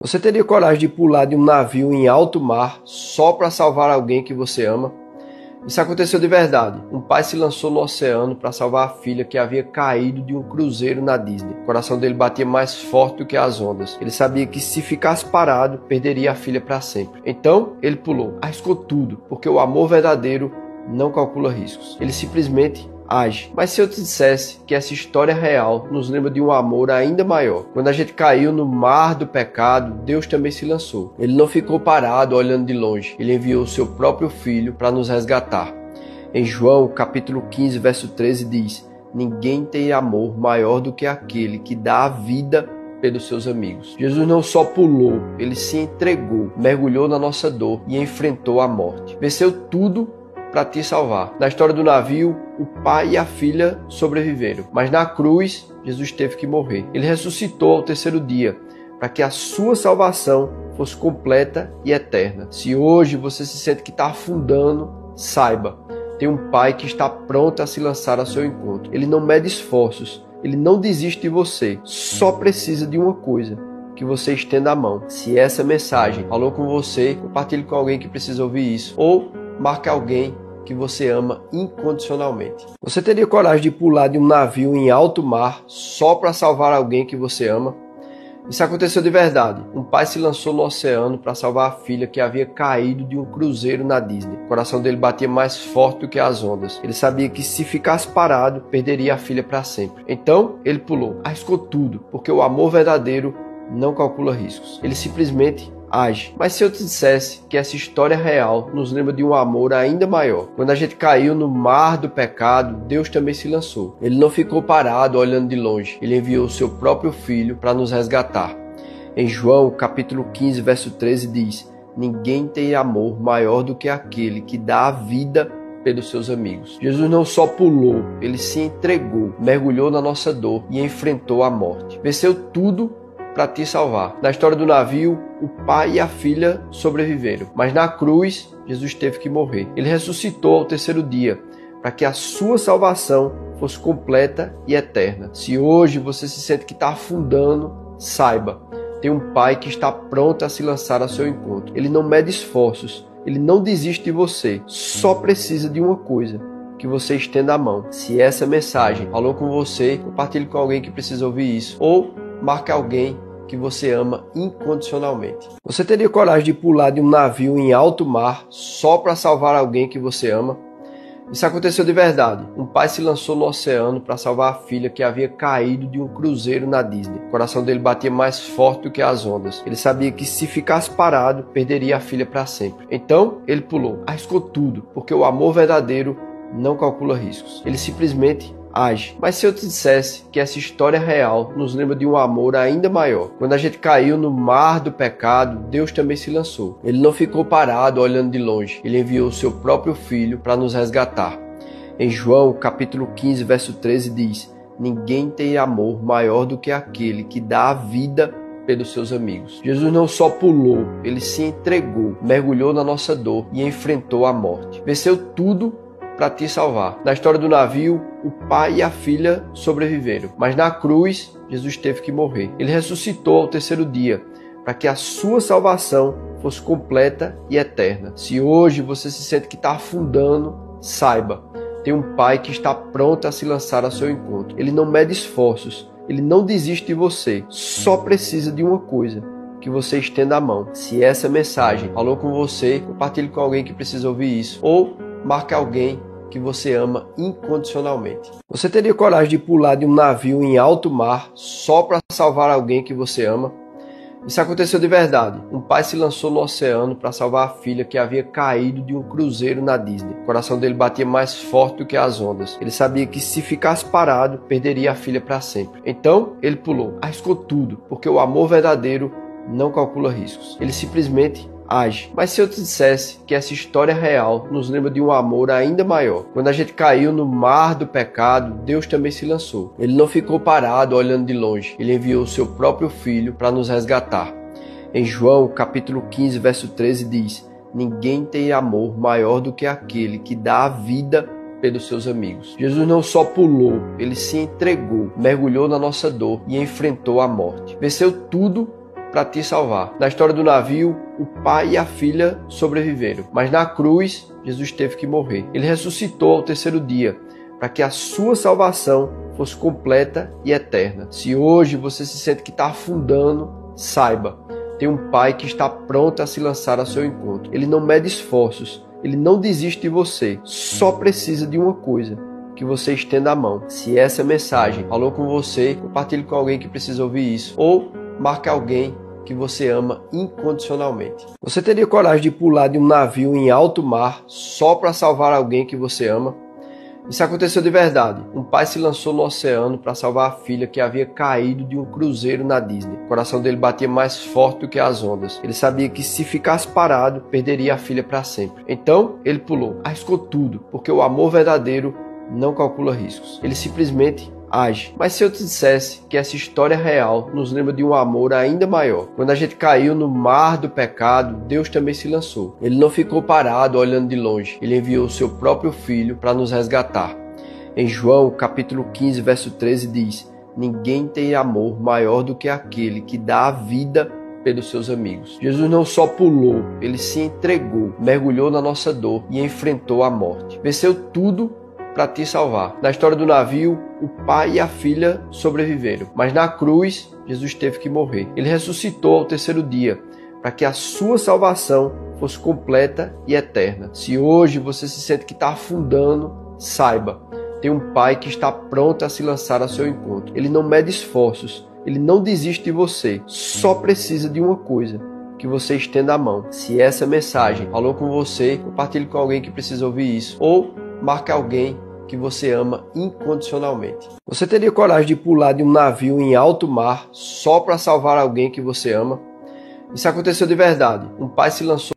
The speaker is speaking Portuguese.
Você teria coragem de pular de um navio em alto mar só para salvar alguém que você ama? Isso aconteceu de verdade. Um pai se lançou no oceano para salvar a filha que havia caído de um cruzeiro na Disney. O coração dele batia mais forte do que as ondas. Ele sabia que se ficasse parado, perderia a filha para sempre. Então, ele pulou, arriscou tudo, porque o amor verdadeiro não calcula riscos. Ele simplesmente age. Mas se eu te dissesse que essa história real nos lembra de um amor ainda maior? Quando a gente caiu no mar do pecado, Deus também se lançou. Ele não ficou parado olhando de longe. Ele enviou o seu próprio filho para nos resgatar. Em João, capítulo 15, verso 13 diz: "Ninguém tem amor maior do que aquele que dá a vida pelos seus amigos." Jesus não só pulou, ele se entregou, mergulhou na nossa dor e enfrentou a morte. Venceu tudo para te salvar. Na história do navio, o pai e a filha sobreviveram, mas na cruz, Jesus teve que morrer. Ele ressuscitou ao terceiro dia, para que a sua salvação fosse completa e eterna. Se hoje você se sente que está afundando, saiba, tem um pai que está pronto a se lançar ao seu encontro. Ele não mede esforços, ele não desiste de você, só precisa de uma coisa: que você estenda a mão. Se essa mensagem falou com você, compartilhe com alguém que precisa ouvir isso, ou marque alguém que você ama incondicionalmente. Você teria coragem de pular de um navio em alto mar só para salvar alguém que você ama? Isso aconteceu de verdade. Um pai se lançou no oceano para salvar a filha que havia caído de um cruzeiro na Disney. O coração dele batia mais forte do que as ondas. Ele sabia que se ficasse parado, perderia a filha para sempre. Então, ele pulou, arriscou tudo, porque o amor verdadeiro não calcula riscos. Ele simplesmente age. Mas se eu te dissesse que essa história real nos lembra de um amor ainda maior? Quando a gente caiu no mar do pecado, Deus também se lançou. Ele não ficou parado olhando de longe. Ele enviou o seu próprio filho para nos resgatar. Em João, capítulo 15, verso 13 diz: "Ninguém tem amor maior do que aquele que dá a vida pelos seus amigos." Jesus não só pulou, ele se entregou, mergulhou na nossa dor e enfrentou a morte. Venceu tudo para te salvar. Na história do navio, o pai e a filha sobreviveram, mas na cruz, Jesus teve que morrer. Ele ressuscitou ao terceiro dia, para que a sua salvação fosse completa e eterna. Se hoje você se sente que está afundando, saiba, tem um pai que está pronto a se lançar ao seu encontro. Ele não mede esforços, ele não desiste de você, só precisa de uma coisa: que você estenda a mão. Se essa mensagem falou com você, compartilhe com alguém que precisa ouvir isso, ou marque alguém que você ama incondicionalmente. Você teria coragem de pular de um navio em alto mar só para salvar alguém que você ama? Isso aconteceu de verdade. Um pai se lançou no oceano para salvar a filha que havia caído de um cruzeiro na Disney. O coração dele batia mais forte do que as ondas. Ele sabia que se ficasse parado, perderia a filha para sempre. Então, ele pulou, arriscou tudo, porque o amor verdadeiro não calcula riscos. Ele simplesmente age. Mas se eu te dissesse que essa história real nos lembra de um amor ainda maior? Quando a gente caiu no mar do pecado, Deus também se lançou. Ele não ficou parado olhando de longe. Ele enviou o seu próprio filho para nos resgatar. Em João, capítulo 15, verso 13 diz: "Ninguém tem amor maior do que aquele que dá a vida pelos seus amigos." Jesus não só pulou, ele se entregou, mergulhou na nossa dor e enfrentou a morte. Venceu tudo para te salvar. Na história do navio, o pai e a filha sobreviveram, mas na cruz, Jesus teve que morrer. Ele ressuscitou ao terceiro dia, para que a sua salvação fosse completa e eterna. Se hoje você se sente que está afundando, saiba, tem um pai que está pronto a se lançar ao seu encontro. Ele não mede esforços, ele não desiste de você, só precisa de uma coisa: que você estenda a mão. Se essa mensagem falou com você, compartilhe com alguém que precisa ouvir isso, ou marque alguém que você ama incondicionalmente. Você teria coragem de pular de um navio em alto mar só para salvar alguém que você ama? Isso aconteceu de verdade. Um pai se lançou no oceano para salvar a filha que havia caído de um cruzeiro na Disney. O coração dele batia mais forte do que as ondas. Ele sabia que se ficasse parado, perderia a filha para sempre. Então, ele pulou, arriscou tudo, porque o amor verdadeiro não calcula riscos. Ele simplesmente age. Mas se eu te dissesse que essa história real nos lembra de um amor ainda maior? Quando a gente caiu no mar do pecado, Deus também se lançou. Ele não ficou parado olhando de longe. Ele enviou o seu próprio filho para nos resgatar. Em João, capítulo 15, verso 13 diz: "Ninguém tem amor maior do que aquele que dá a vida pelos seus amigos." Jesus não só pulou, ele se entregou, mergulhou na nossa dor e enfrentou a morte. Venceu tudo para te salvar. Na história do navio, o pai e a filha sobreviveram, mas na cruz, Jesus teve que morrer. Ele ressuscitou ao terceiro dia, para que a sua salvação fosse completa e eterna. Se hoje você se sente que está afundando, saiba, tem um pai que está pronto a se lançar ao seu encontro. Ele não mede esforços, ele não desiste de você, só precisa de uma coisa: que você estenda a mão. Se essa mensagem falou com você, compartilhe com alguém que precisa ouvir isso, ou marque alguém que você ama incondicionalmente. Você teria coragem de pular de um navio em alto mar só para salvar alguém que você ama? Isso aconteceu de verdade. Um pai se lançou no oceano para salvar a filha que havia caído de um cruzeiro na Disney. O coração dele batia mais forte do que as ondas. Ele sabia que se ficasse parado, perderia a filha para sempre. Então, ele pulou, arriscou tudo, porque o amor verdadeiro não calcula riscos. Ele simplesmente age. Mas se eu te dissesse que essa história real nos lembra de um amor ainda maior? Quando a gente caiu no mar do pecado, Deus também se lançou. Ele não ficou parado olhando de longe. Ele enviou o seu próprio filho para nos resgatar. Em João, capítulo 15, verso 13 diz: ninguém tem amor maior do que aquele que dá a vida pelos seus amigos. Jesus não só pulou, ele se entregou, mergulhou na nossa dor e enfrentou a morte. Venceu tudo para te salvar. Na história do navio, o pai e a filha sobreviveram, mas na cruz, Jesus teve que morrer. Ele ressuscitou ao terceiro dia, para que a sua salvação fosse completa e eterna. Se hoje você se sente que está afundando, saiba, tem um pai que está pronto a se lançar ao seu encontro. Ele não mede esforços, ele não desiste de você, só precisa de uma coisa: que você estenda a mão. Se essa mensagem falou com você, compartilhe com alguém que precisa ouvir isso, ou marque alguém que você ama incondicionalmente. Você teria coragem de pular de um navio em alto mar só para salvar alguém que você ama? Isso aconteceu de verdade. Um pai se lançou